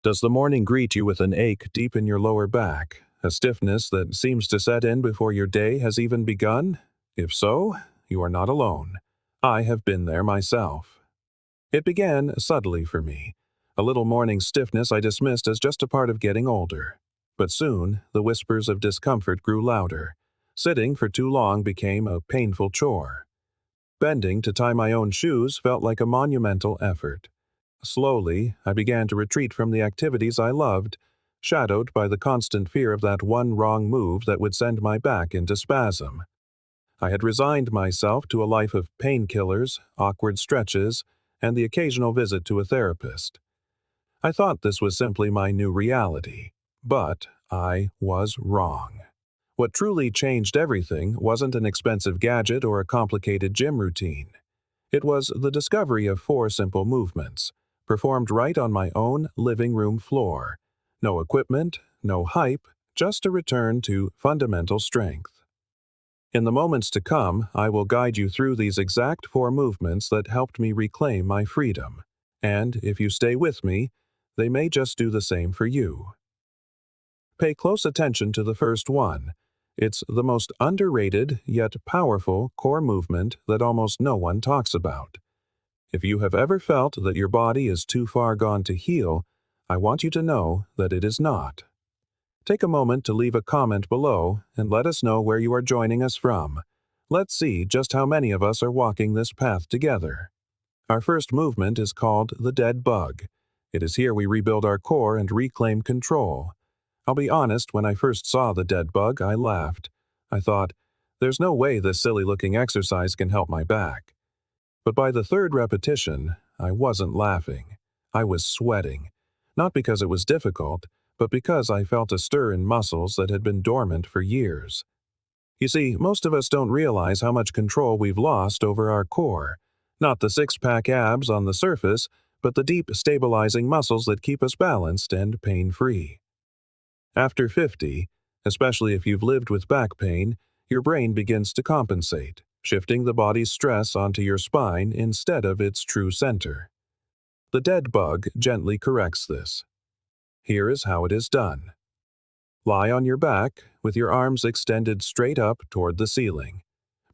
Does the morning greet you with an ache deep in your lower back, a stiffness that seems to set in before your day has even begun? If so, you are not alone. I have been there myself. It began subtly for me. A little morning stiffness I dismissed as just a part of getting older. But soon, the whispers of discomfort grew louder. Sitting for too long became a painful chore. Bending to tie my own shoes felt like a monumental effort. Slowly, I began to retreat from the activities I loved, shadowed by the constant fear of that one wrong move that would send my back into spasm. I had resigned myself to a life of painkillers, awkward stretches, and the occasional visit to a therapist. I thought this was simply my new reality, but I was wrong. What truly changed everything wasn't an expensive gadget or a complicated gym routine. It was the discovery of 4 simple movements, performed right on my own living room floor. No equipment, no hype, just a return to fundamental strength. In the moments to come, I will guide you through these exact 4 movements that helped me reclaim my freedom. And if you stay with me, they may just do the same for you. Pay close attention to the first one. It's the most underrated yet powerful core movement that almost no one talks about. If you have ever felt that your body is too far gone to heal, I want you to know that it is not. Take a moment to leave a comment below and let us know where you are joining us from. Let's see just how many of us are walking this path together. Our first movement is called the dead bug. It is here we rebuild our core and reclaim control. I'll be honest, when I first saw the dead bug, I laughed. I thought, there's no way this silly-looking exercise can help my back. But by the 3rd repetition, I wasn't laughing. I was sweating. Not because it was difficult, but because I felt a stir in muscles that had been dormant for years. You see, most of us don't realize how much control we've lost over our core. Not the six-pack abs on the surface, but the deep, stabilizing muscles that keep us balanced and pain-free. After 50, especially if you've lived with back pain, your brain begins to compensate, shifting the body's stress onto your spine instead of its true center. The dead bug gently corrects this. Here is how it is done. Lie on your back with your arms extended straight up toward the ceiling.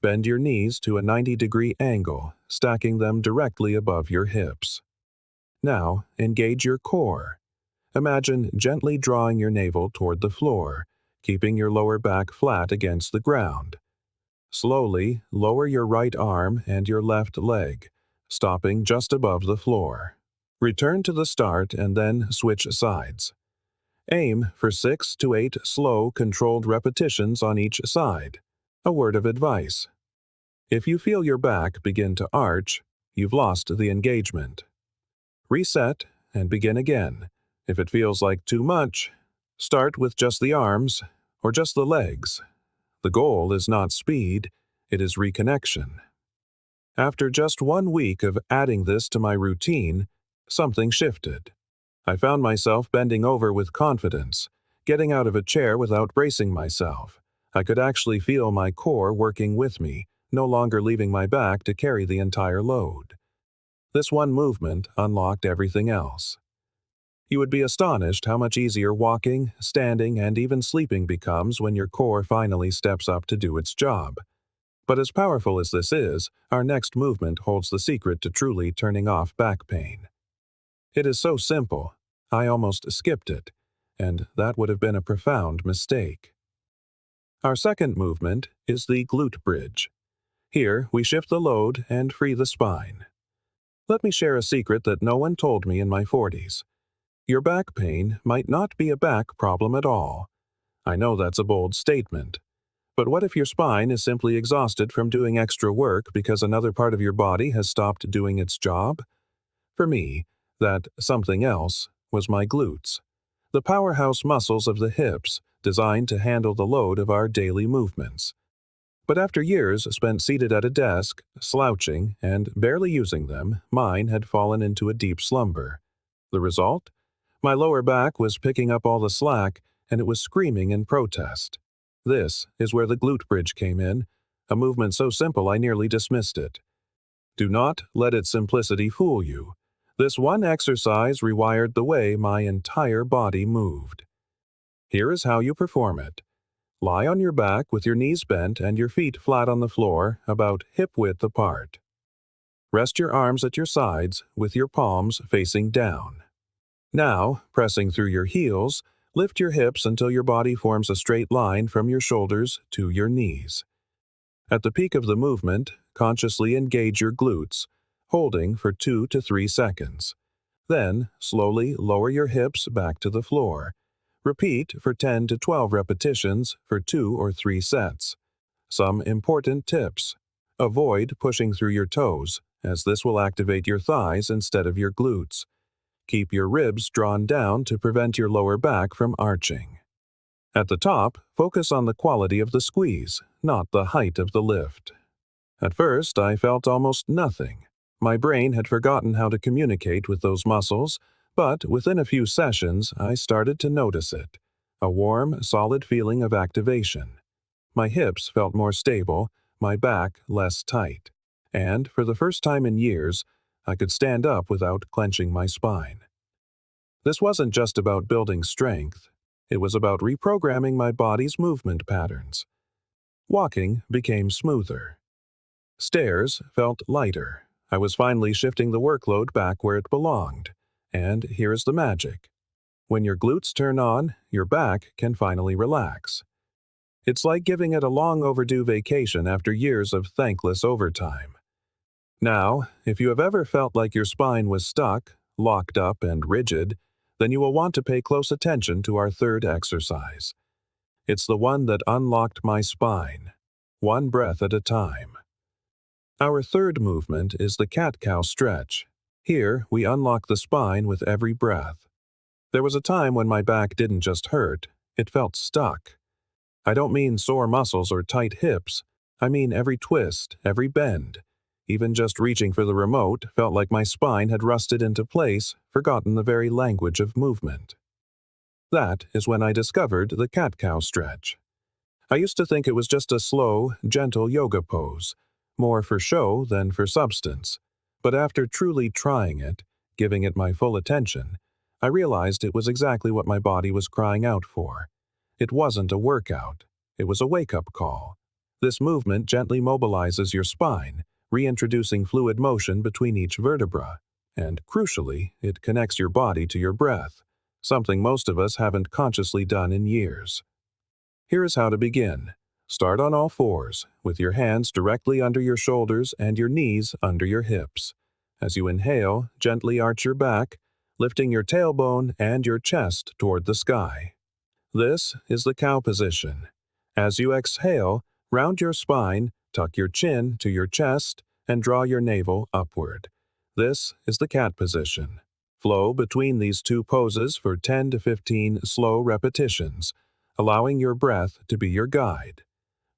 Bend your knees to a 90-degree angle, stacking them directly above your hips. Now, engage your core. Imagine gently drawing your navel toward the floor, keeping your lower back flat against the ground. Slowly lower your right arm and your left leg, stopping just above the floor. Return to the start and then switch sides. Aim for 6 to 8 slow, controlled repetitions on each side. A word of advice. If you feel your back begin to arch, you've lost the engagement. Reset and begin again. If it feels like too much, start with just the arms or just the legs. The goal is not speed, it is reconnection. After just 1 week of adding this to my routine, something shifted. I found myself bending over with confidence, getting out of a chair without bracing myself. I could actually feel my core working with me, no longer leaving my back to carry the entire load. This one movement unlocked everything else. You would be astonished how much easier walking, standing, and even sleeping becomes when your core finally steps up to do its job. But as powerful as this is, our next movement holds the secret to truly turning off back pain. It is so simple, I almost skipped it, and that would have been a profound mistake. Our second movement is the glute bridge. Here, we shift the load and free the spine. Let me share a secret that no one told me in my 40s. Your back pain might not be a back problem at all. I know that's a bold statement. But what if your spine is simply exhausted from doing extra work because another part of your body has stopped doing its job? For me, that something else was my glutes, the powerhouse muscles of the hips designed to handle the load of our daily movements. But after years spent seated at a desk, slouching, and barely using them, mine had fallen into a deep slumber. The result? My lower back was picking up all the slack, and it was screaming in protest. This is where the glute bridge came in, a movement so simple I nearly dismissed it. Do not let its simplicity fool you. This one exercise rewired the way my entire body moved. Here is how you perform it. Lie on your back with your knees bent and your feet flat on the floor, about hip-width apart. Rest your arms at your sides with your palms facing down. Now, pressing through your heels, lift your hips until your body forms a straight line from your shoulders to your knees. At the peak of the movement, consciously engage your glutes, holding for 2 to 3 seconds. Then, slowly lower your hips back to the floor. Repeat for 10 to 12 repetitions for 2 or 3 sets. Some important tips. Avoid pushing through your toes, as this will activate your thighs instead of your glutes. Keep your ribs drawn down to prevent your lower back from arching. At the top, focus on the quality of the squeeze, not the height of the lift. At first, I felt almost nothing. My brain had forgotten how to communicate with those muscles, but within a few sessions, I started to notice it. A warm, solid feeling of activation. My hips felt more stable, my back less tight. And, for the first time in years, I could stand up without clenching my spine. This wasn't just about building strength. It was about reprogramming my body's movement patterns. Walking became smoother. Stairs felt lighter. I was finally shifting the workload back where it belonged. And here's the magic. When your glutes turn on, your back can finally relax. It's like giving it a long overdue vacation after years of thankless overtime. Now, if you have ever felt like your spine was stuck, locked up, and rigid, then you will want to pay close attention to our third exercise. It's the one that unlocked my spine, one breath at a time. Our third movement is the cat-cow stretch. Here, we unlock the spine with every breath. There was a time when my back didn't just hurt, it felt stuck. I don't mean sore muscles or tight hips. I mean every twist, every bend. Even just reaching for the remote felt like my spine had rusted into place, forgotten the very language of movement. That is when I discovered the cat-cow stretch. I used to think it was just a slow, gentle yoga pose, more for show than for substance. But after truly trying it, giving it my full attention, I realized it was exactly what my body was crying out for. It wasn't a workout. It was a wake-up call. This movement gently mobilizes your spine, reintroducing fluid motion between each vertebra. And, crucially, it connects your body to your breath, something most of us haven't consciously done in years. Here is how to begin. Start on all fours, with your hands directly under your shoulders and your knees under your hips. As you inhale, gently arch your back, lifting your tailbone and your chest toward the sky. This is the cow position. As you exhale, round your spine, tuck your chin to your chest, and draw your navel upward. This is the cat position. Flow between these two poses for 10 to 15 slow repetitions, allowing your breath to be your guide.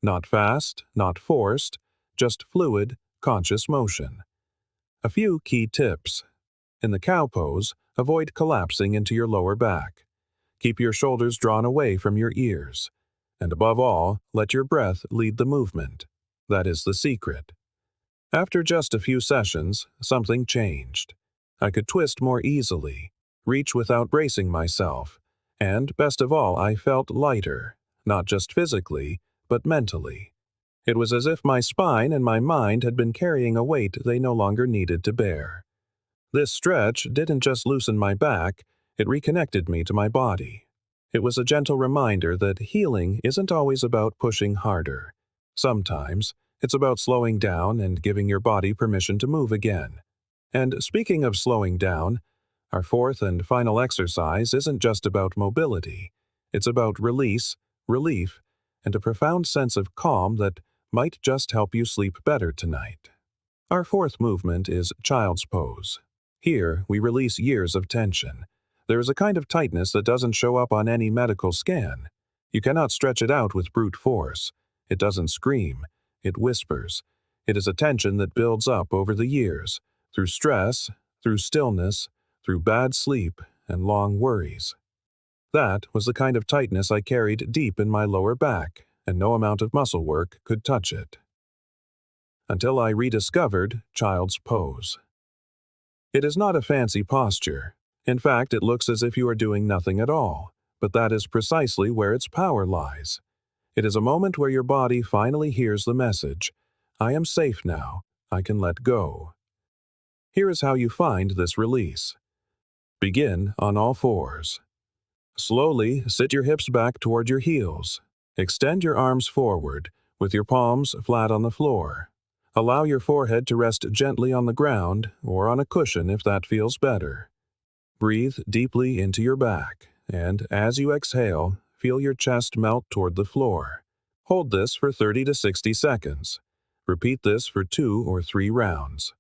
Not fast, not forced, just fluid, conscious motion. A few key tips. In the cow pose, avoid collapsing into your lower back. Keep your shoulders drawn away from your ears. And above all, let your breath lead the movement. That is the secret. After just a few sessions, something changed. I could twist more easily, reach without bracing myself, and, best of all, I felt lighter, not just physically, but mentally. It was as if my spine and my mind had been carrying a weight they no longer needed to bear. This stretch didn't just loosen my back, it reconnected me to my body. It was a gentle reminder that healing isn't always about pushing harder. Sometimes, it's about slowing down and giving your body permission to move again. And speaking of slowing down, our fourth and final exercise isn't just about mobility. It's about release, relief, and a profound sense of calm that might just help you sleep better tonight. Our fourth movement is child's pose. Here, we release years of tension. There is a kind of tightness that doesn't show up on any medical scan. You cannot stretch it out with brute force. It doesn't scream. It whispers. It is a tension that builds up over the years, through stress, through stillness, through bad sleep, and long worries. That was the kind of tightness I carried deep in my lower back, and no amount of muscle work could touch it. Until I rediscovered child's pose. It is not a fancy posture. In fact, it looks as if you are doing nothing at all, but that is precisely where its power lies. It is a moment where your body finally hears the message, I am safe now, I can let go. Here is how you find this release. Begin on all fours. Slowly sit your hips back toward your heels. Extend your arms forward, with your palms flat on the floor. Allow your forehead to rest gently on the ground or on a cushion if that feels better. Breathe deeply into your back, and as you exhale, feel your chest melt toward the floor. Hold this for 30 to 60 seconds. Repeat this for 2 or 3 rounds.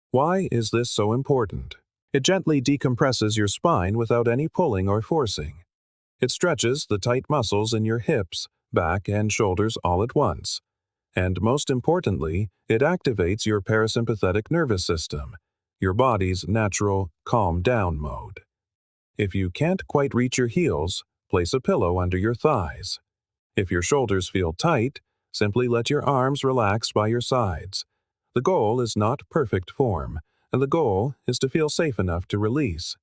Why is this so important? It gently decompresses your spine without any pulling or forcing. It stretches the tight muscles in your hips, back, and shoulders all at once. And most importantly, it activates your parasympathetic nervous system, your body's natural calm down mode. If you can't quite reach your heels, place a pillow under your thighs. If your shoulders feel tight, simply let your arms relax by your sides. The goal is not perfect form, and the goal is to feel safe enough to release.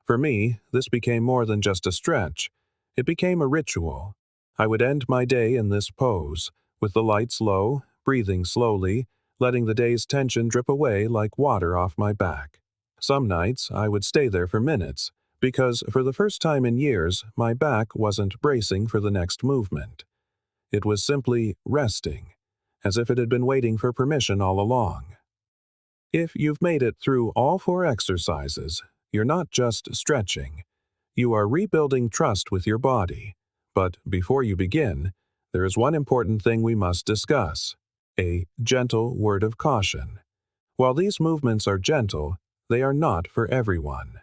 For me, this became more than just a stretch. It became a ritual. I would end my day in this pose, with the lights low, breathing slowly, letting the day's tension drip away like water off my back. Some nights I would stay there for minutes, because for the first time in years, my back wasn't bracing for the next movement. It was simply resting, as if it had been waiting for permission all along. If you've made it through all 4 exercises, you're not just stretching. You are rebuilding trust with your body. But before you begin, there is one important thing we must discuss: a gentle word of caution. While these movements are gentle, they are not for everyone.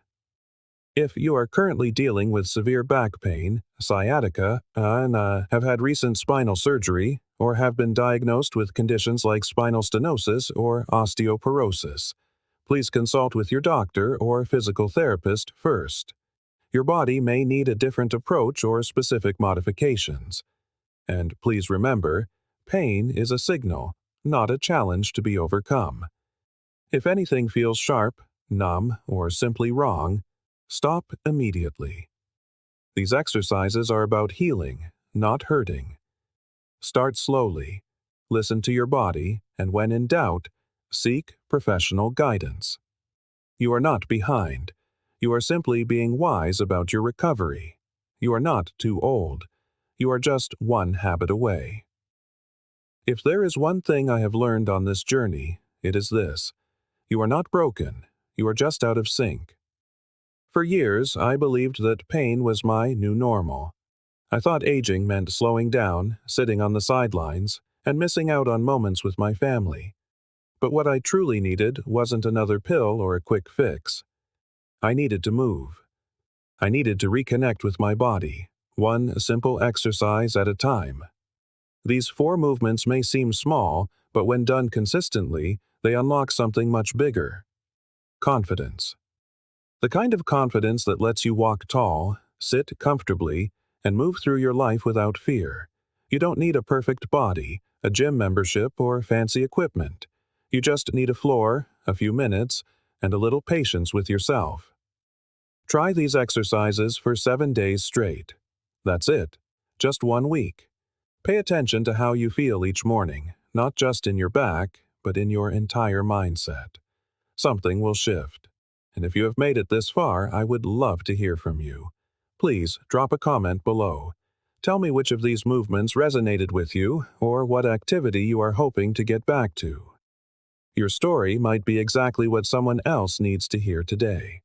If you are currently dealing with severe back pain, sciatica, and have had recent spinal surgery, or have been diagnosed with conditions like spinal stenosis or osteoporosis, please consult with your doctor or physical therapist first. Your body may need a different approach or specific modifications. And please remember, pain is a signal, not a challenge to be overcome. If anything feels sharp, numb, or simply wrong, stop immediately. These exercises are about healing, not hurting. Start slowly, listen to your body, and when in doubt, seek professional guidance. You are not behind. You are simply being wise about your recovery. You are not too old. You are just one habit away. If there is one thing I have learned on this journey, it is this: you are not broken. You are just out of sync. For years, I believed that pain was my new normal. I thought aging meant slowing down, sitting on the sidelines, and missing out on moments with my family. But what I truly needed wasn't another pill or a quick fix. I needed to move. I needed to reconnect with my body, one simple exercise at a time. These 4 movements may seem small, but when done consistently, they unlock something much bigger: confidence. The kind of confidence that lets you walk tall, sit comfortably, and move through your life without fear. You don't need a perfect body, a gym membership, or fancy equipment. You just need a floor, a few minutes, and a little patience with yourself. Try these exercises for 7 days straight. That's it. Just 1 week. Pay attention to how you feel each morning, not just in your back, but in your entire mindset. Something will shift. And if you have made it this far, I would love to hear from you. Please drop a comment below. Tell me which of these movements resonated with you, or what activity you are hoping to get back to. Your story might be exactly what someone else needs to hear today.